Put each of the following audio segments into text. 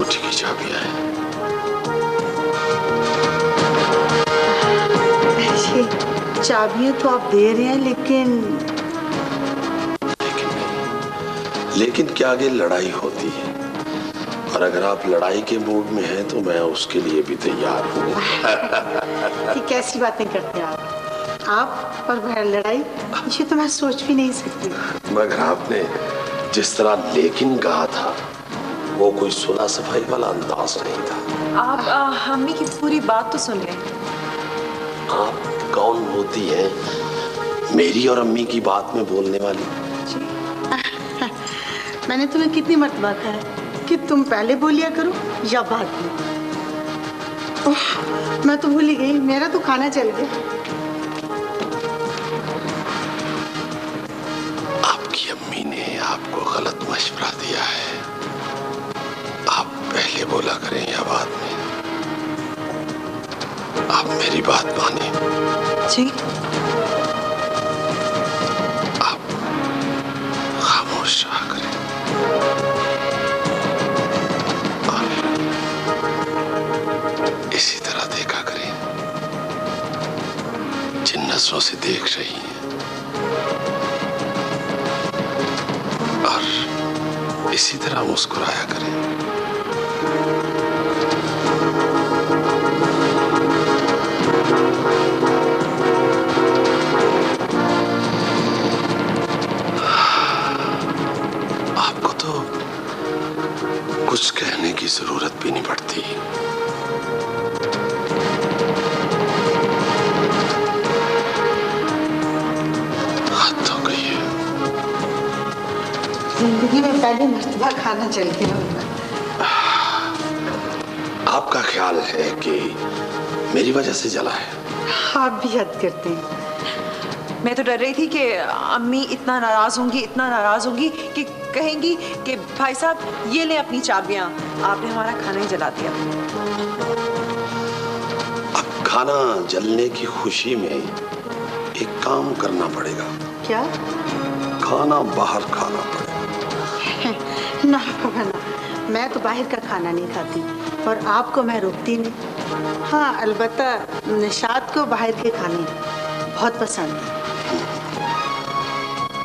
कोठी की चाबियां हैं। चाबियां तो आप दे रहे हैं, लेकिन लेकिन क्या आगे लड़ाई होती है, और अगर आप लड़ाई के मूड में हैं तो मैं उसके लिए भी तैयार हूँ। ये कैसी बातें करते हैं आप और मैं लड़ाई, ये तो मैं सोच भी नहीं सकती। मगर आपने जिस तरह लेकिन कहा था वो कोई सुलह सफाई वाला अंदाज नहीं था। आप अम्मी की पूरी बात तो सुन लें। आप कौन होती है मेरी और अम्मी की बात में बोलने वाली? मैंने तुम्हें कितनी मर्तबा कहा है कि तुम पहले बोलिया करो या बाद में। मैं तो भूल ही गई, मेरा तो खाना चल गया। आपकी अम्मी ने आपको गलत मशवरा दिया है। आप पहले बोला करें या बाद में। आप मेरी बात माने। जी। आप खामोश रहा करें। इसी तरह देखा करें जिन नजरों से देख रही हैं, और इसी तरह मुस्कुराया करें। आपको तो कुछ कहने की जरूरत भी नहीं पड़ती। जिंदगी में पहली मर्तबा खाना चल गया। आपका ख्याल है कि मेरी वजह से जला है? आप भी हद करते हैं। मैं तो डर रही थी कि अम्मी इतना नाराज होंगी कि कहेंगी कि भाई साहब ये ले अपनी चाबियां, आपने हमारा खाना ही जला दिया। अब खाना जलने की खुशी में एक काम करना पड़ेगा। क्या? खाना बाहर खाना पड़ेगा। ना ना, मैं तो बाहर का खाना नहीं खाती और आपको मैं रोकती नहीं। हाँ, अलबत्ता निशात को बाहर के खाने बहुत पसंद है।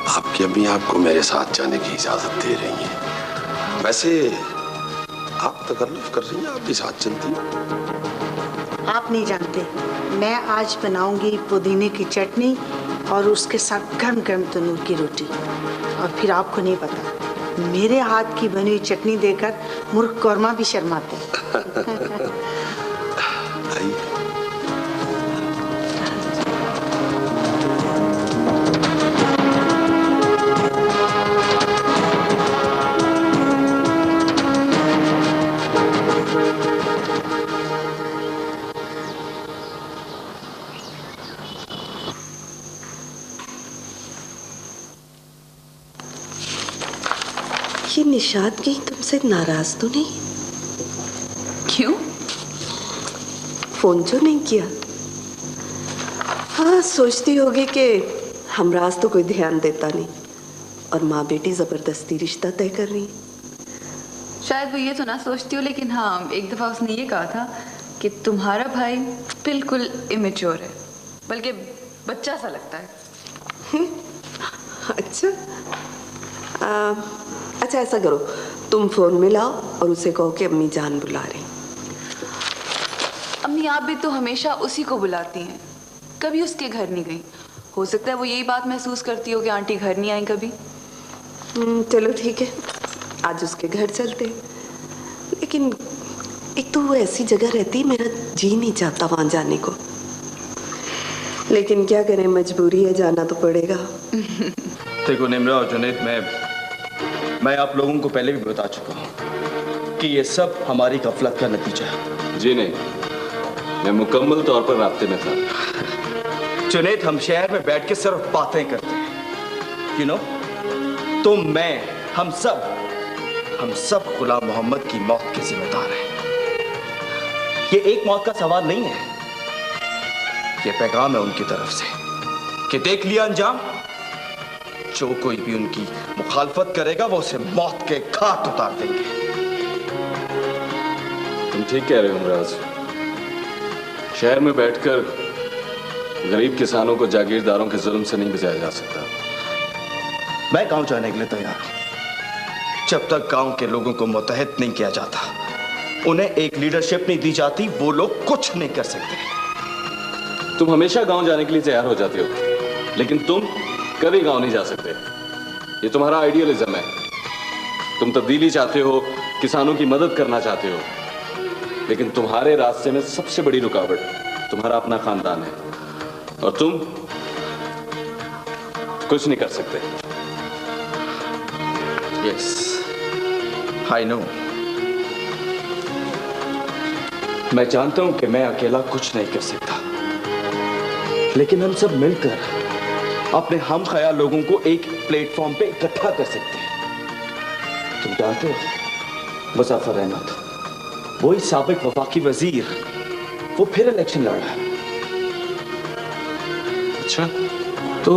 आपकी अम्मी आपको मेरे साथ जाने की इजाजत दे रही हैं। वैसे आप तकल्लुफ कर रही हैं, आप भी साथ चलती हैं। आप नहीं जानते, मैं आज बनाऊंगी पुदीने की चटनी और उसके साथ गर्म गर्म तंदूर की रोटी। और फिर आपको नहीं पता, मेरे हाथ की बनी हुई चटनी देकर मुर्ख कौरमा भी शर्माते हैं। ये निशात कहीं तुमसे नाराज तो नहीं? क्यों? फोन जो नहीं किया? हाँ, सोचती होगी कि हमराज तो कोई ध्यान देता नहीं और माँ बेटी जबरदस्ती रिश्ता तय कर रही। शायद वो ये तो ना सोचती हो, लेकिन हाँ, एक दफा उसने ये कहा था कि तुम्हारा भाई बिल्कुल इमेच्योर है, बल्कि बच्चा सा लगता है। अच्छा अच्छा, ऐसा करो, तुम फोन में लाओ और उसे कहो कि अम्मी जान बुला रही। अम्मी आप भी तो हमेशा उसी को बुलाती हैं, कभी उसके घर नहीं गई। हो सकता है वो यही बात महसूस करती हो कि आंटी घर नहीं आई कभी। चलो ठीक है, आज उसके घर चलते हैं। लेकिन एक तो वो ऐसी जगह रहती है, मेरा जी नहीं चाहता वहां जाने को, लेकिन क्या करें, मजबूरी है, जाना तो पड़ेगा। देखो निम्रा और जुनैद, मैं आप लोगों को पहले भी बता चुका हूँ कि ये सब हमारी गफलत का नतीजा है। जी नहीं, मैं मुकम्मल तौर पर रास्ते में था। जुनैद, हम शहर में बैठ के सिर्फ बातें करते हैं, यू नो। तुम, मैं, हम सब गुलाम मोहम्मद की मौत के जिम्मेदार हैं। ये एक मौत का सवाल नहीं है, ये पैगाम है उनकी तरफ से कि देख लिया अंजाम, जो कोई भी उनकी मुखालफत करेगा वो उसे मौत के घाट उतार देंगे। तुम ठीक कह रहे हो हमराज। शहर में बैठकर गरीब किसानों को जागीरदारों के जुल्म से नहीं बचाया जा सकता। मैं गांव जाने के लिए तैयार हूं। जब तक गांव के लोगों को मुतहद नहीं किया जाता, उन्हें एक लीडरशिप नहीं दी जाती, वो लोग कुछ नहीं कर सकते। तुम हमेशा गांव जाने के लिए तैयार हो जाते हो, लेकिन तुम कभी गांव नहीं जा सकते। ये तुम्हारा आइडियलिज्म है। तुम तब्दीली चाहते हो, किसानों की मदद करना चाहते हो, लेकिन तुम्हारे रास्ते में सबसे बड़ी रुकावट तुम्हारा अपना खानदान है और तुम कुछ नहीं कर सकते। Yes, I know. मैं जानता हूं कि मैं अकेला कुछ नहीं कर सकता, लेकिन हम सब मिलकर अपने हम ख्याल लोगों को एक प्लेटफॉर्म पे इकट्ठा कर सकते हैं। तुम जानते हो, मुजफ्फर अहमद, वही साबिक वफाकी वजीर, वो फिर इलेक्शन लड़ रहा है। अच्छा, तो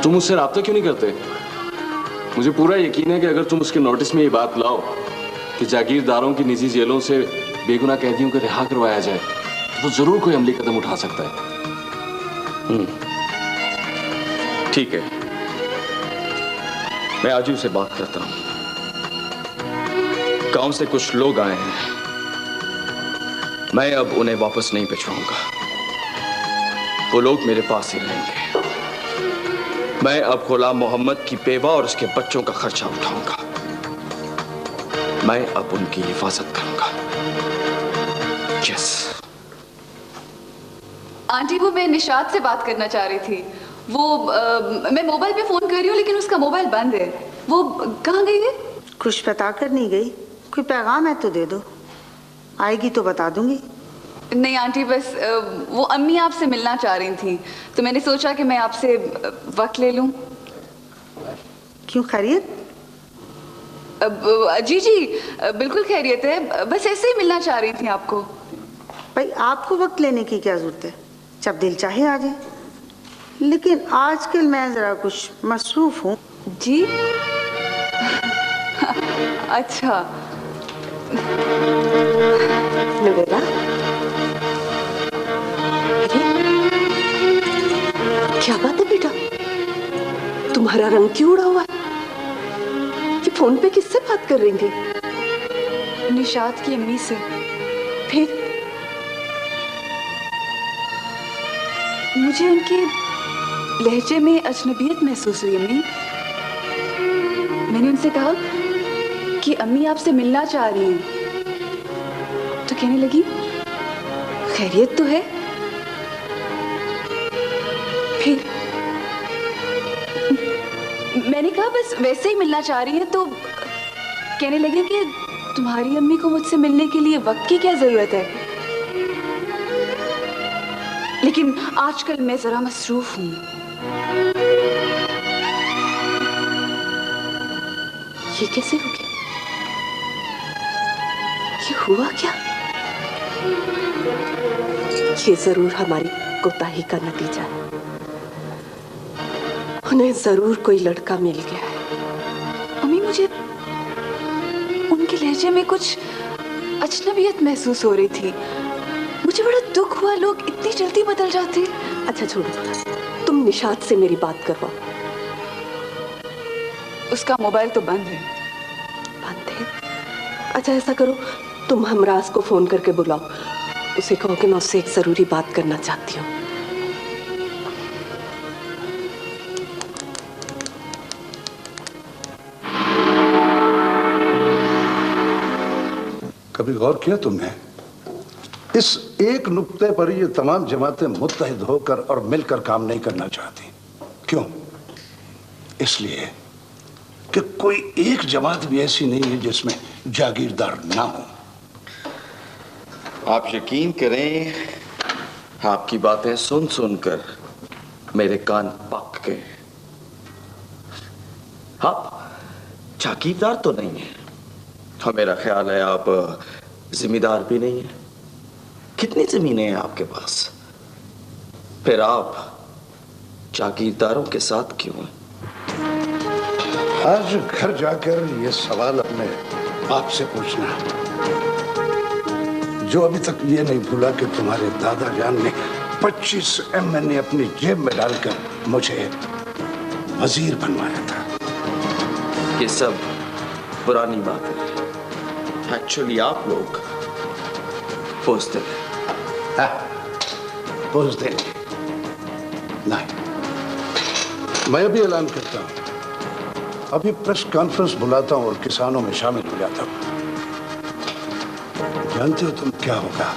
तुम उससे राब्ता क्यों नहीं करते? मुझे पूरा यकीन है कि अगर तुम उसके नोटिस में ये बात लाओ कि जागीरदारों की निजी जेलों से बेगुनाह कैदियों को रिहा करवाया जाए, तो वो जरूर कोई अमली कदम उठा सकता है। ठीक है, मैं आज ही उसे बात करता हूं। गांव से कुछ लोग आए हैं, मैं अब उन्हें वापस नहीं भिजवाऊंगा। वो लोग मेरे पास ही रहेंगे। मैं अब गुलाम मोहम्मद की बेवा और उसके बच्चों का खर्चा उठाऊंगा। मैं अब उनकी हिफाजत करूंगा। यस। आंटी, वो मैं निशात से बात करना चाह रही थी। वो मैं मोबाइल पे फोन कर रही हूँ, लेकिन उसका मोबाइल बंद है। वो कहाँ गई है? कुछ बता कर नहीं गई। कोई पैगाम है तो दे दो, आएगी तो बता दूंगी। नहीं आंटी, बस वो अम्मी आपसे मिलना चाह रही थी, तो मैंने सोचा कि मैं आपसे वक्त ले लूं। क्यों, खैरियत? जी जी, बिल्कुल खैरियत है, बस ऐसे ही मिलना चाह रही थी आपको। भाई, आपको वक्त लेने की क्या जरूरत है? जब दिल चाहे आ जाए। लेकिन आजकल मैं जरा कुछ मसरूफ हूँ। जी अच्छा। नवेला, क्या बात है बेटा, तुम्हारा रंग क्यों उड़ा हुआ है? ये फोन पे किससे बात कर रही थी? निशात की अम्मी से। फिर मुझे उनके लहजे में अजनबियत महसूस हुई। अम्मी, मैंने उनसे कहा कि अम्मी आपसे मिलना चाह रही हैं, तो कहने लगी खैरियत तो है। फिर मैंने कहा बस वैसे ही मिलना चाह रही हैं, तो कहने लगे कि तुम्हारी अम्मी को मुझसे मिलने के लिए वक्त की क्या जरूरत है, लेकिन आजकल मैं जरा मसरूफ हूं। ये कैसे हो गया? ये हुआ क्या? ये जरूर हमारी कोताही का नतीजा है। उन्हें जरूर कोई लड़का मिल गया है। अम्मी, मुझे उनके लहजे में कुछ अजनबियत महसूस हो रही थी। मुझे बड़ा दुख हुआ, लोग इतनी जल्दी बदल जाते। अच्छा छोड़ो, तुम निशात से मेरी बात करवाओ। उसका मोबाइल तो बंद है। बंद है? अच्छा ऐसा करो, तुम हमराज को फोन करके बुलाओ, उसे कहो कि मैं उससे एक जरूरी बात करना चाहती हूँ। कभी गौर किया तुमने, इस एक नुक्ते पर ये तमाम जमातें मुत्तहिद होकर और मिलकर काम नहीं करना चाहती? क्यों? इसलिए कि कोई एक जमात भी ऐसी नहीं है जिसमें जागीरदार ना हो। आप यकीन करें, आपकी बातें सुन सुनकर मेरे कान पक गए। आप जागीरदार तो नहीं है, हाँ मेरा ख्याल है आप जिम्मेदार भी नहीं है। कितनी जमीनें हैं आपके पास? फिर आप जागीरदारों के साथ क्यों हैं? आज घर जाकर ये सवाल अपने आपसे पूछना, जो अभी तक ये नहीं भूला कि तुम्हारे दादा जान ने 25 MN अपनी जेब में डालकर मुझे वजीर बनवाया था। ये सब पुरानी बात है। एक्चुअली आप लोग पोस्टर हैं। पोस्टर नहीं। मैं भी ऐलान करता हूं, अभी प्रेस कॉन्फ्रेंस बुलाता हूं और किसानों में शामिल हो जाता हूं। जानते हो तुम क्या होगा?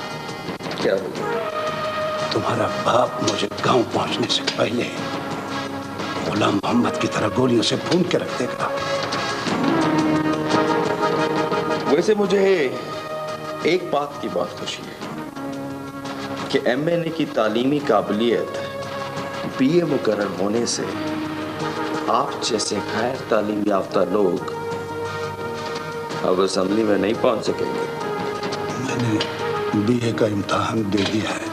क्या होगा? तुम्हारा बाप मुझे गांव पहुंचने से पहले गुलाम मोहम्मद की तरह गोलियों से भून के रख देगा। वैसे मुझे एक बात की बहुत खुशी है कि MNA की तालीमी काबिलियत BA मुकर्रर होने से आप जैसे गैर तालीम याफ्ता लोग अब असेंबली में नहीं पहुंच सकेंगे। मैंने BA का इम्तिहान दे दिया है।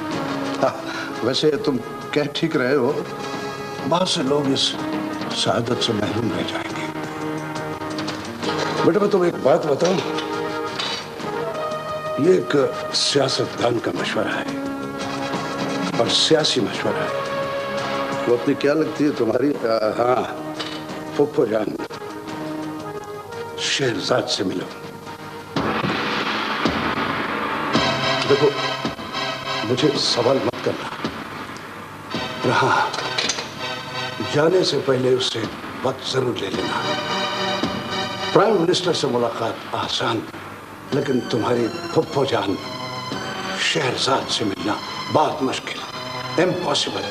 वैसे तुम कह ठीक रहे हो, बहुत से लोग इस शहादत से महरूम रह जाएंगे। बेटा मैं तुम्हें एक बात बताऊं, ये एक सियासतदान का मशवरा है और सियासी मशवरा है। वो अपनी क्या लगती है तुम्हारी? हाँ, फुफ्फो जान शहरजाद से मिलो। देखो मुझे सवाल मत करना, हाँ जाने से पहले उससे वक्त जरूर ले लेना। प्राइम मिनिस्टर से मुलाकात आसान, लेकिन तुम्हारी फुफ्फो जान शहरजाद से मिलना बहुत मुश्किल, इम्पॉसिबल।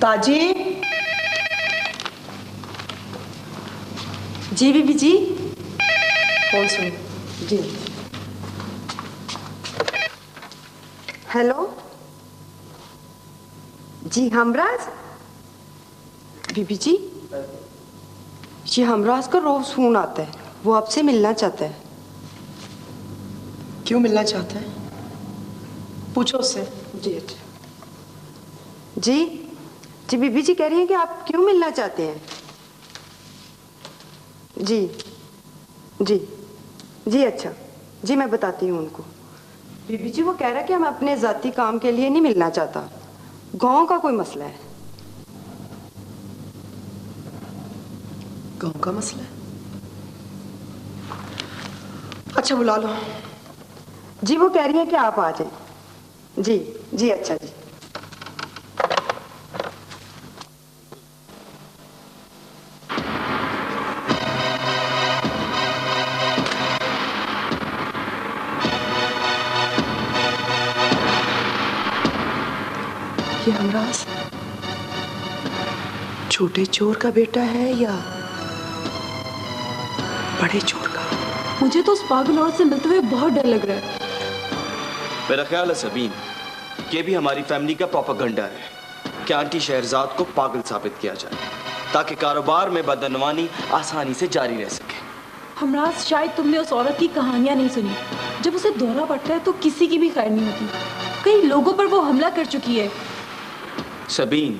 ताजी। जी बीबी जी। कौन सुनो? जी हेलो जी हमराज। बीबी जी, जी हमराज का रोज फोन आता है, वो आपसे मिलना चाहता है। क्यों मिलना चाहता है? पूछो उससे। जी अच्छा। जी जी बीबी जी कह रही हैं कि आप क्यों मिलना चाहते हैं? जी जी जी अच्छा जी, मैं बताती हूँ उनको। बीबी जी वो कह रहा है कि हम अपने जाती काम के लिए नहीं मिलना चाहता, गांव का कोई मसला है। गांव का मसला है? अच्छा बुला लो। जी वो कह रही है कि आप आ जाएं। जी जी अच्छा जी। ये हमराज छोटे चोर का बेटा है या बड़े चोर का? मुझे तो उस पागल औरत से मिलते हुए बहुत डर लग रहा है। मेरा ख्याल है सबीन, ये भी हमारी फैमिली का प्रोपेगेंडा है कि आंटी शहरजाद को पागल साबित किया जाए ताकि कारोबार में बदनवानी आसानी से जारी रह सके। हमराज, शायद तुमने उस औरत की कहानियां नहीं सुनी। जब उसे दौरा पड़ता है तो किसी की भी खैर नहीं होती। कई लोगों पर वो हमला कर चुकी है। सबीन,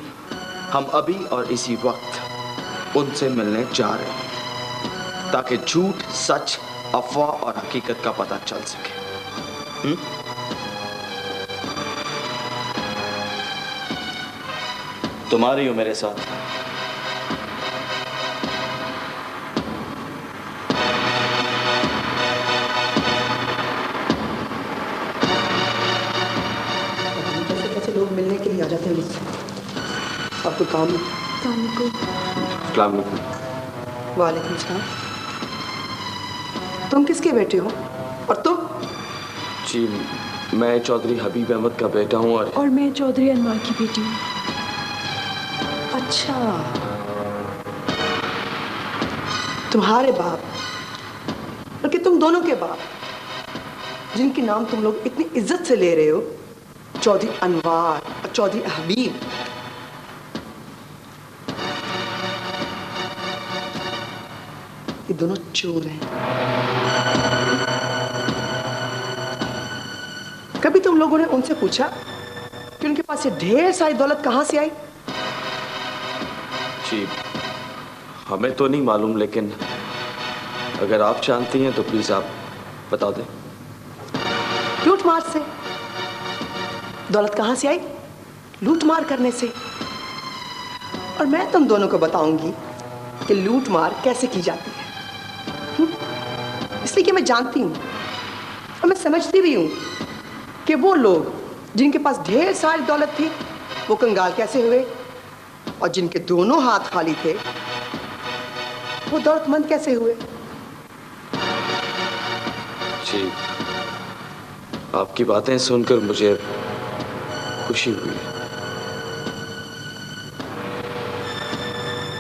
हम अभी और इसी वक्त उनसे मिलने जा रहे हैं ताकि झूठ, सच, अफवाह और हकीकत का पता चल सके। तुम्हारी हो मेरे साथ। कैसे कैसे लोग मिलने के लिए आ जाते हैं मुझसे। आपको काम है? अस्सलाम वालेकुम। वालेकुम सलाम। तुम किसके बेटे हो? और तुम? जी, मैं चौधरी हबीब अहमद का बेटा हूँ और मैं चौधरी अनवर की बेटी हूँ। अच्छा, तुम्हारे बाप, बल्कि तुम दोनों के बाप, जिनके नाम तुम लोग इतनी इज्जत से ले रहे हो, चौधरी अनवर और चौधरी हबीब, दोनों चोर हैं। कभी तुम लोगों ने उनसे पूछा कि उनके पास ये ढेर सारी दौलत कहां से आई? जी हमें तो नहीं मालूम, लेकिन अगर आप जानती हैं तो प्लीज आप बता दें। लूट मार से। दौलत कहां से आई? लूट मार करने से। और मैं तुम दोनों को बताऊंगी कि लूट मार कैसे की जाती है। इसलिए कि मैं जानती हूं और मैं समझती भी हूं कि वो लोग जिनके पास ढेर सारी दौलत थी वो कंगाल कैसे हुए, और जिनके दोनों हाथ खाली थे वो दौलतमंद कैसे हुए। जी आपकी बातें सुनकर मुझे खुशी हुई।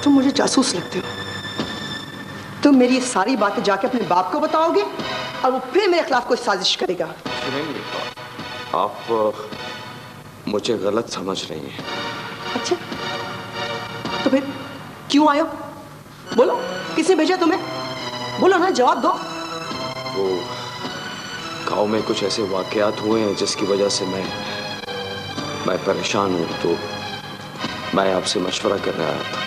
तुम मुझे जासूस लगते हो। तुम मेरी ये सारी बातें जाके अपने बाप को बताओगे और वो फिर मेरे खिलाफ कोई साजिश करेगा। सुनेंगे, आप मुझे गलत समझ रही हैं। अच्छा तो फिर क्यों आए हो? बोलो, किसने भेजा तुम्हें? बोलो ना, जवाब दो। वो गांव में कुछ ऐसे वाकयात हुए हैं जिसकी वजह से मैं परेशान हूं, तो मैं आपसे मशवरा करने आया था।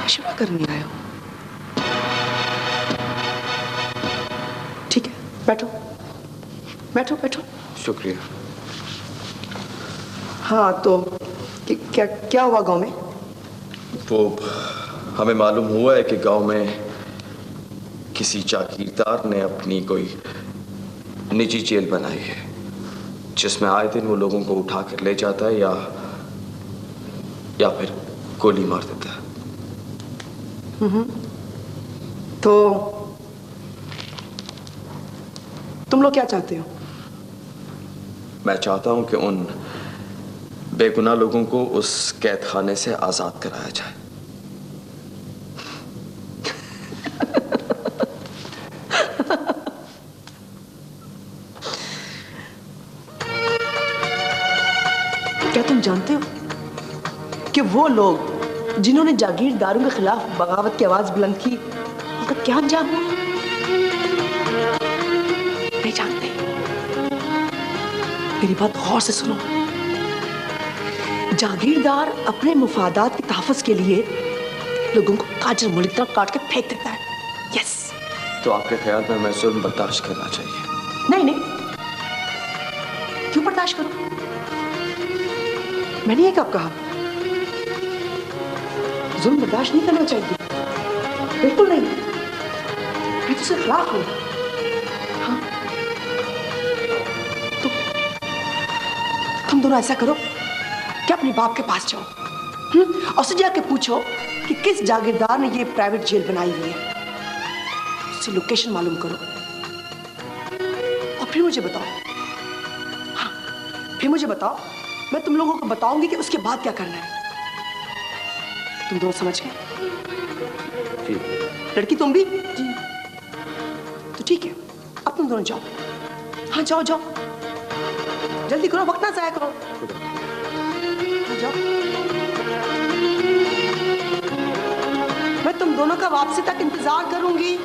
मशवरा करने आए हो? ठीक है, बैठो बैठो बैठो। शुक्रिया। हाँ तो क्या क्या हुआ गांव में? वो हमें मालूम हुआ है कि गांव में किसी जागीरदार ने अपनी कोई निजी जेल बनाई है जिसमें आए दिन वो लोगों को उठा कर ले जाता है या फिर गोली मार देता है। तो तुम लोग क्या चाहते हो? मैं चाहता हूं कि उन बेगुनाह लोगों को उस कैद खाने से आजाद कराया जाए। क्या तुम जानते हो कि वो लोग जिन्होंने जागीरदारों के खिलाफ बगावत की आवाज बुलंद की, उनका क्या अंजाम हुआ? नहीं जानते। मेरी बात गौर से सुनो। जागीरदार अपने मुफादात के तहफ़्फ़ुज़ के लिए लोगों को काजर मुल्क तरफ काट के फेंक देता है। यस। तो आपके ख्याल में मैं जुल्म बर्दाश्त करना चाहिए? नहीं नहीं, क्यों बर्दाश्त करूं? मैंने ये कब कहा? जुल्म बर्दाश्त नहीं करना चाहिए, बिल्कुल नहीं। मैं तो उसके खिलाफ हूं। हाँ तो तुम दोनों ऐसा करो कि अपने बाप के पास जाओ और उससे जाके पूछो कि किस जागीरदार ने ये प्राइवेट जेल बनाई हुई है। उससे लोकेशन मालूम करो और फिर मुझे बताओ। हाँ फिर मुझे बताओ, मैं तुम लोगों को बताऊंगी कि उसके बाद क्या करना है। तुम दोनों समझ गए? लड़की तुम भी? जी। तो ठीक है, अब तुम दोनों जाओ। हाँ जाओ जाओ, जल्दी करो, वक्त ना जाया करो। जाओ। मैं तुम दोनों का वापसी तक इंतजार करूंगी।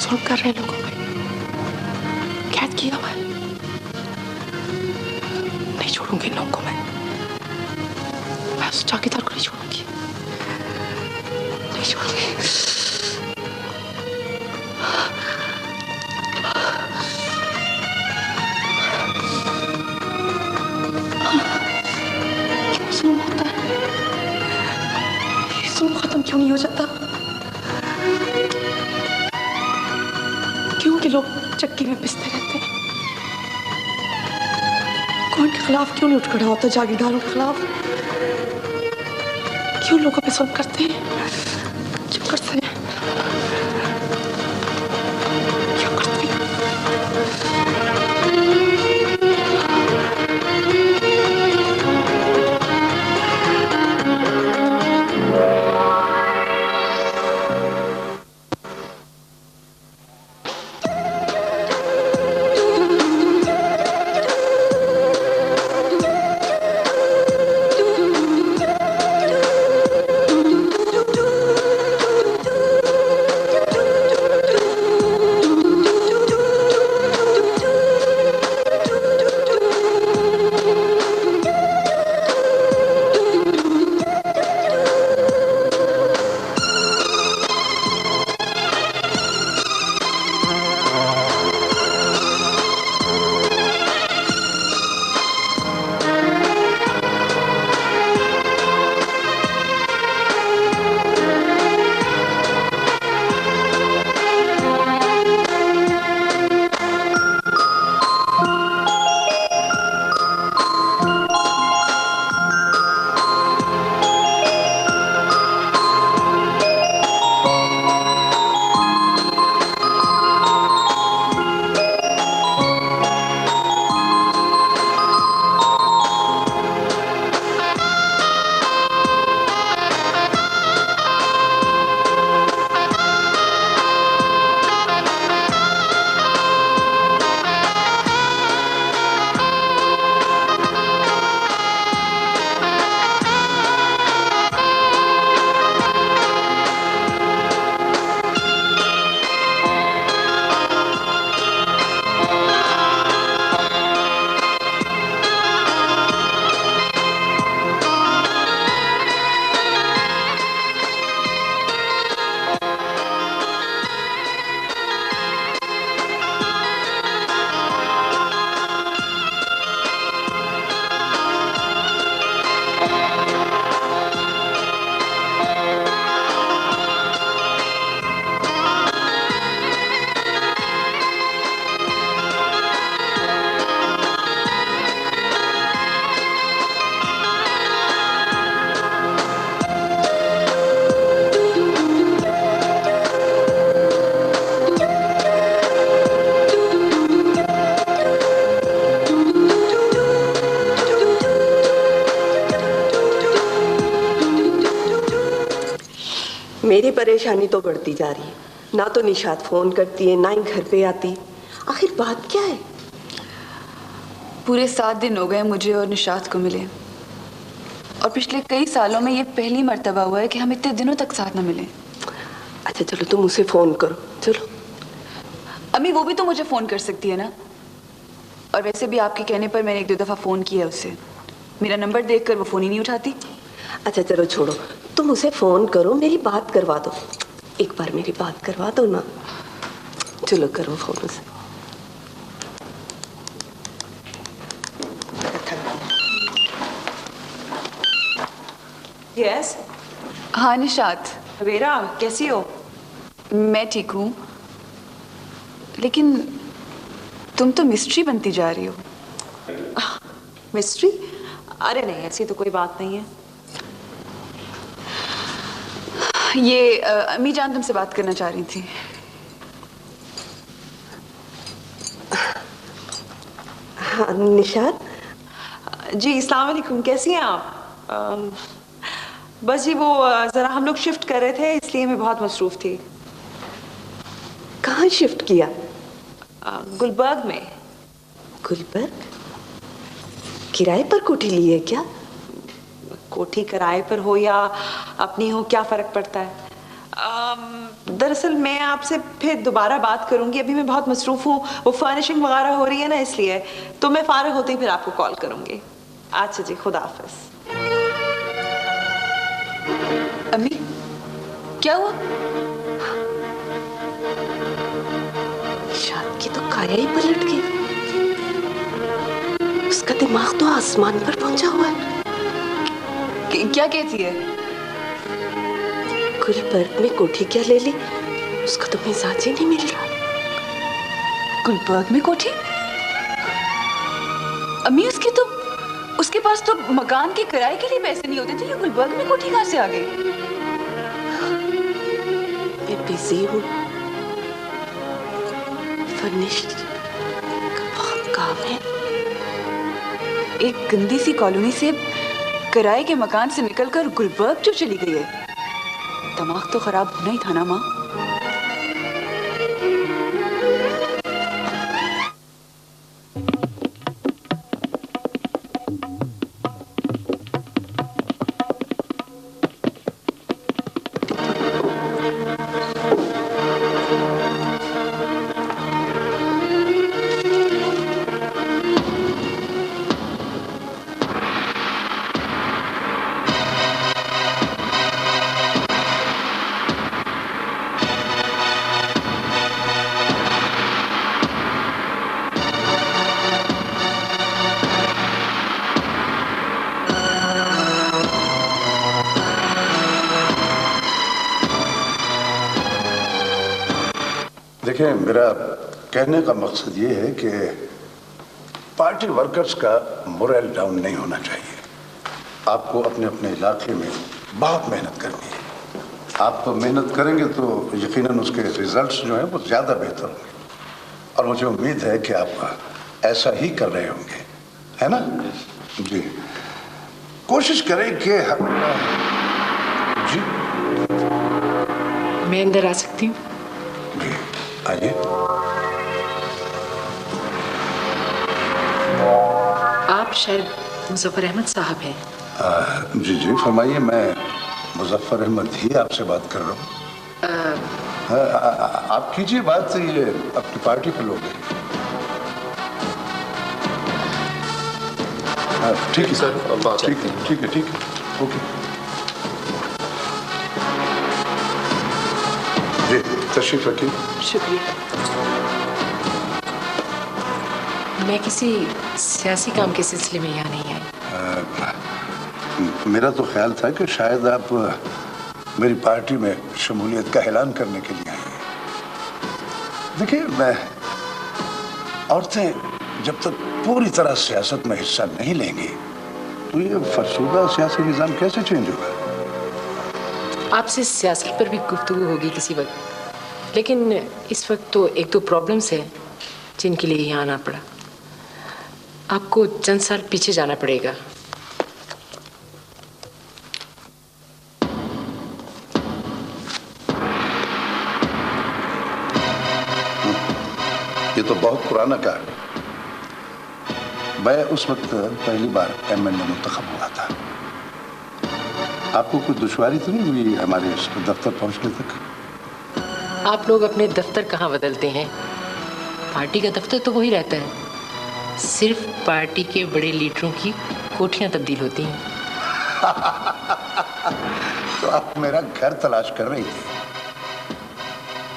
जुल्म कर रहे लोगों पे कैद किया हुआ है। नहीं छोड़ूंगी इन लोगों को। मैं उस जागीरदार को नहीं छोड़ूंगी, नहीं छोड़ूंगी। क्यों जुल्म होता है? ये जुल्म खत्म क्यों नहीं हो जाता? क्यों के लोग चक्की में पिसते रहते हैं? कौन के खिलाफ क्यों नहीं उठ खड़ा होता? जागीरदारों के खिलाफ क्यों लोगों पे जुल्म करते हैं? क्यों करते हैं? क्यों करते हैं? मेरी परेशानी तो बढ़ती जा रही है। ना तो निशात फोन करती है, ना ही घर पे आती। आखिर बात क्या है? पूरे 7 दिन हो गए मुझे और निशात को मिले, और पिछले कई सालों में ये पहली मर्तबा हुआ है कि हम इतने दिनों तक साथ न मिले। अच्छा चलो तुम उसे फोन करो। चलो। अम्मी वो भी तो मुझे फोन कर सकती है ना, और वैसे भी आपके कहने पर मैंने 1-2 दफा फोन किया उससे। मेरा नंबर देखकर वो फोन ही नहीं उठाती। अच्छा चलो छोड़ो, तुम उसे फोन करो, मेरी बात करवा दो। एक बार मेरी बात करवा दो ना। चलो करो फोन उसे। यस। हाँ निशात। वेरा कैसी हो? मैं ठीक हूँ, लेकिन तुम तो मिस्ट्री बनती जा रही हो। मिस्ट्री? अरे नहीं, ऐसी तो कोई बात नहीं है। ये अम्मी जान तुमसे बात करना चाह रही थी। हाँ निशात। जी अस्सलाम वालेकुम, कैसी हैं आप? बस जी वो ज़रा हम लोग शिफ्ट कर रहे थे, इसलिए मैं बहुत मसरूफ़ थी। कहाँ शिफ्ट किया? गुलबर्ग में। गुलबर्ग? किराए पर कोठी ली है क्या? कोठी किराए पर हो या अपनी हो, क्या फ़र्क पड़ता है? दरअसल मैं आपसे फिर दोबारा बात करूंगी, अभी मैं बहुत मसरूफ़ हूँ, वो फर्निशिंग वगैरह हो रही है ना, इसलिए। तो मैं फ़ारिग होते ही फिर आपको कॉल करूंगी। अच्छा जी, खुदा हाफ़िज़। अम्मी क्या हुआ? शाद की तो काया ही पलट गई। उसका दिमाग तो आसमान पर पहुंचा हुआ है। क्या कहती है? गुलबर्ग में कोठी क्या ले ली, उसका तो मिजाज ही नहीं मिल रहा। गुलबर्ग में कोठी? अम्मी उसके पास तो मकान के किराए के लिए पैसे नहीं होते थे, ये गुलबर्ग में कोठी कहाँ से आ गई? मैं बिजी हूँ, फर्निश्ड का बहुत काम है। एक गंदी सी कॉलोनी से किराए के मकान से निकलकर गुलबर्ग जो चली गई है, दिमाग तो खराब होना ही था ना माँ। देखिए, मेरा कहने का मकसद ये है कि पार्टी वर्कर्स का मोरल डाउन नहीं होना चाहिए। आपको अपने अपने इलाके में बहुत मेहनत करनी है। आप तो मेहनत करेंगे तो यकीनन उसके रिजल्ट्स जो हैं वो ज़्यादा बेहतर होंगे, और मुझे उम्मीद है कि आप ऐसा ही कर रहे होंगे, है ना? जी, कोशिश करें कि जी मैं अंदर आ सकती हूँ? जी आइए। आप शायद मुजफ्फर अहमद साहब हैं? जी जी फरमाइए, मैं मुजफ्फर अहमद ही आपसे बात कर रहा हूँ। आप कीजिए बात, ये अपनी पार्टी के लोग हैं। ठीक है सर, ठीक है ओके जी, तशरीफ रखिए। शुक्रिया। मैं किसी सियासी काम के सिलसिले में यहाँ नहीं आई। मेरा तो ख्याल था कि शायद आप मेरी पार्टी में शमूलियत का ऐलान करने के लिए आई हैं। देखिए, औरतें जब तक पूरी तरह सियासत में हिस्सा नहीं लेंगी तो ये फरसूदा सियासी निज़ाम कैसे चेंज होगा? आपसे सियासत पर भी गुफ्तगू होगी किसी वक्त, लेकिन इस वक्त तो 1-2 प्रॉब्लम्स हैं जिनके लिए यहाँ आना पड़ा। आपको चंद साल पीछे जाना पड़ेगा। ये तो बहुत पुराना कार्ड है। मैं उस वक्त पहली बार एमएन में मुंतखब हुआ था। आपको कोई दुश्वारी तो नहीं हुई हमारे इस दफ्तर पहुंचने तक? आप लोग अपने दफ्तर कहाँ बदलते हैं? पार्टी का दफ्तर तो वही रहता है, सिर्फ पार्टी के बड़े लीडरों की कोठियां तब्दील होती हैं। तो आप मेरा घर तलाश कर रही थी।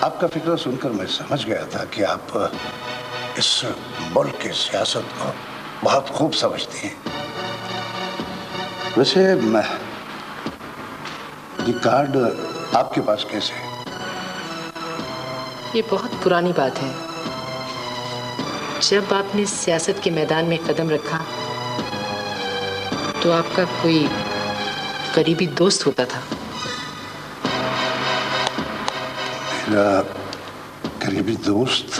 आपका फिक्र सुनकर मैं समझ गया था कि आप इस मुल्क की सियासत को बहुत खूब समझती हैं। वैसे ये कार्ड आपके पास कैसे है? ये बहुत पुरानी बात है। जब आपने सियासत के मैदान में कदम रखा तो आपका कोई करीबी दोस्त होता था। मेरा करीबी दोस्त?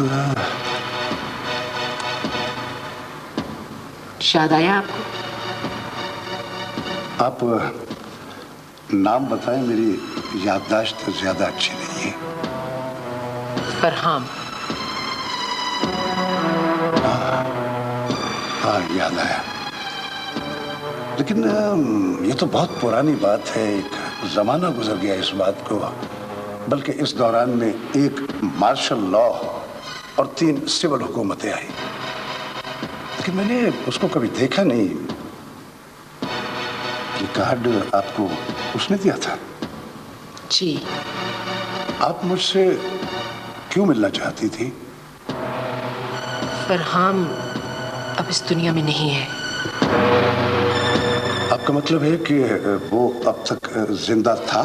याद आया आपको? आप नाम बताएं, मेरी याददाश्त ज्यादा अच्छी नहीं है। फरहान। हाँ, याद आया। लेकिन ये तो बहुत पुरानी बात है, एक जमाना गुजर गया इस बात को। बल्कि इस दौरान में एक मार्शल लॉ और 3 सिविल हुकूमतें आई, लेकिन मैंने उसको कभी देखा नहीं। ये कार्ड आपको उसने दिया था? जी। आप मुझसे क्यों मिलना चाहती थी? फरहान अब इस दुनिया में नहीं है। आपका मतलब है कि वो अब तक जिंदा था?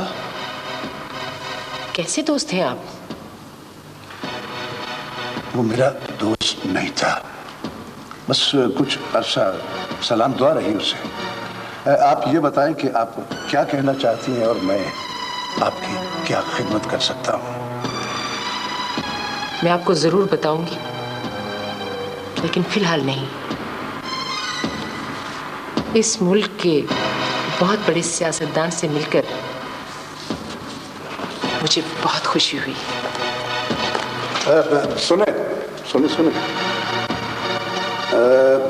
कैसे दोस्त हैं आप? वो मेरा दोस्त नहीं था, बस कुछ अरसा सलाम दुआ रही उसे। आप ये बताएं कि आप क्या कहना चाहती हैं और मैं आपकी क्या खिदमत कर सकता हूँ? मैं आपको जरूर बताऊंगी, लेकिन फिलहाल नहीं। इस मुल्क के बहुत बड़े सियासतदान से मिलकर मुझे बहुत खुशी हुई। सुने सुने सुने,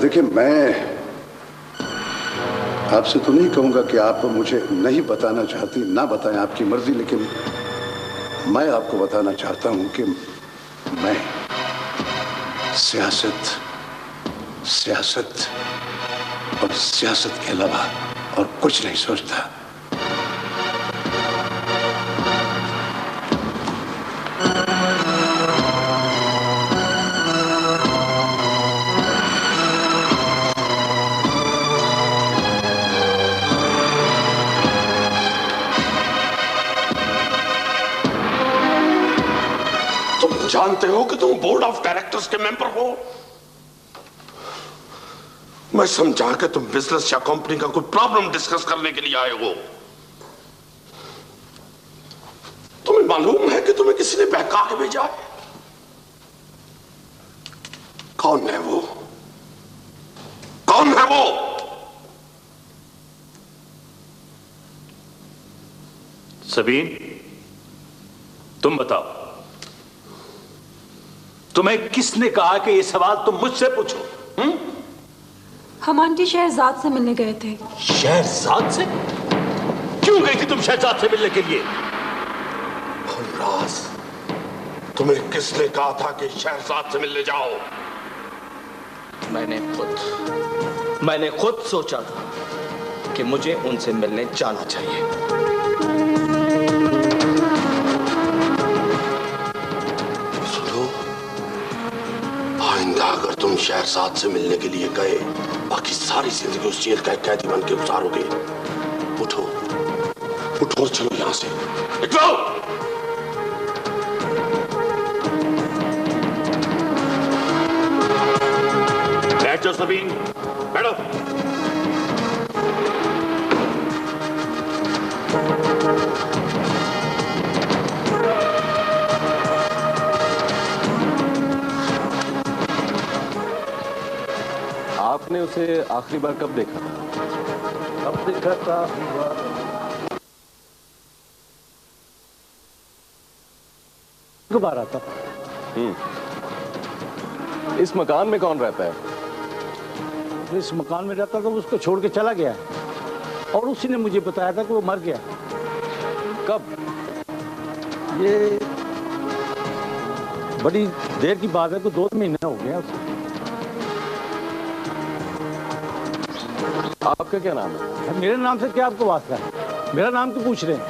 देखिए, मैं आपसे तो नहीं कहूंगा कि आप मुझे नहीं बताना चाहती, ना बताएं, आपकी मर्जी। लेकिन मैं आपको बताना चाहता हूं कि मैं सियासत सियासत और सियासत के अलावा और कुछ नहीं सोचता। जानते हो कि तुम बोर्ड ऑफ डायरेक्टर्स के मेंबर हो? मैं समझा कि तुम बिजनेस या कंपनी का कोई प्रॉब्लम डिस्कस करने के लिए आए हो। तुम्हें मालूम है कि तुम्हें किसी ने बहका के भेजा है? कौन है वो? कौन है वो? सबीन, तुम बताओ, तुम्हें किसने कहा कि ये सवाल तुम मुझसे पूछो? हम आंटी शहजाद से मिलने गए थे। शहजाद से? क्यों गई थी तुम शहजाद से मिलने के लिए? राज, तुम्हें किसने कहा था कि शहजाद से मिलने जाओ? मैंने खुद सोचा था कि मुझे उनसे मिलने जाना चाहिए। आइंदा अगर तुम शहजाद से मिलने के लिए गए, बाकी सारी जिंदगी उस जेल का एक कैदी बन के गुजारोगे। उठो उठो और चलो यहां से, निकलो। बैठ जाओ सबीन, बैठो। आपने उसे आखिरी बार कब देखा था? कब देखा था? दोबारा था। इस मकान में कौन रहता है? इस मकान में रहता था, उसको छोड़ के चला गया और उसी ने मुझे बताया था कि वो मर गया। कब? ये बड़ी देर की बात है, तो 2 महीने हो गया उसे। आपका क्या नाम है? मेरे नाम से क्या आपको वास्ता है? मेरा नाम क्यों पूछ रहे हैं?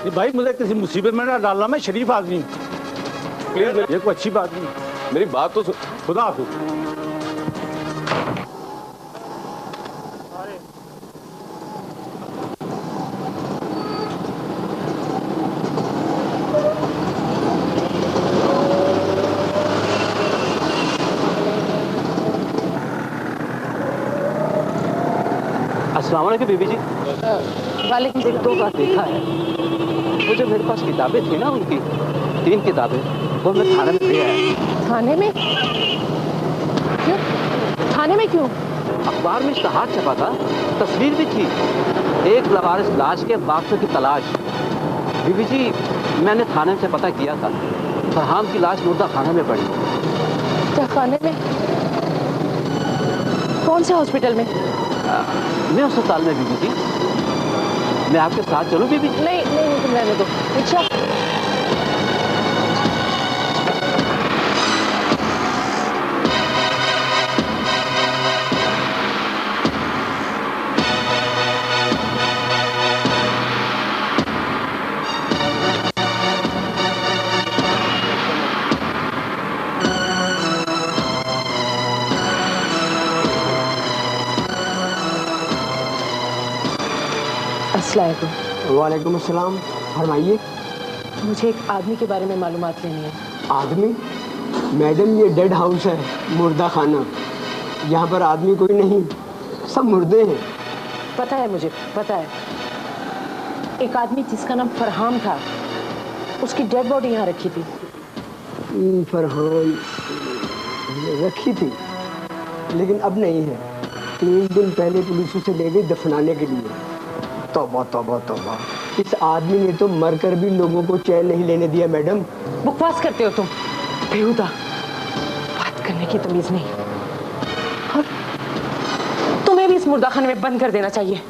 ये भाई मुझे किसी मुसीबत में ना डालना, मैं शरीफ आदमी हूँ, प्लीज, ये कोई अच्छी बात नहीं। मेरी बात तो खुदा हाफिज। अस्सलाम वालेकुम बीबी जी। वालेकुम। एक 2 बार देखा है, वो जो मेरे पास किताबें थी ना, उनकी 3 किताबें, वो मैं थाने में ले आया। थाने में? क्यों? थाने में क्यों? अखबार में इश्तहार छपा था, तस्वीर भी थी, एक लवारिस लाश के वाक़े की तलाश। बीबी जी, मैंने थाने से पता किया था, फरहान की लाश मुर्दा खाने में पड़ी। क्या खाने में? कौन से हॉस्पिटल में? मैं अस्पताल में बीबी जी। मैं आपके साथ चलूं बीबी जी? नहीं नहीं, तुम रहने दो। अच्छा, वालेकुम अस्सलाम। फरमाइए। मुझे एक आदमी के बारे में मालूमात लेनी है। आदमी? मैडम, ये डेड हाउस है, मुर्दा खाना। यहाँ पर आदमी कोई नहीं, सब मुर्दे हैं। पता है, मुझे पता है। एक आदमी जिसका नाम फरहान था, उसकी डेड बॉडी यहाँ रखी थी। फरहान रखी थी, लेकिन अब नहीं है। 3 दिन पहले पुलिस उसे ले गई दफनाने के लिए। तौबा तौबा तौबा, इस आदमी ने तो मरकर भी लोगों को चैन नहीं लेने दिया। मैडम, बकवास करते हो तुम, बेहुदा, बात करने की तमीज नहीं। और तुम्हें भी इस मुर्दाखाने में बंद कर देना चाहिए।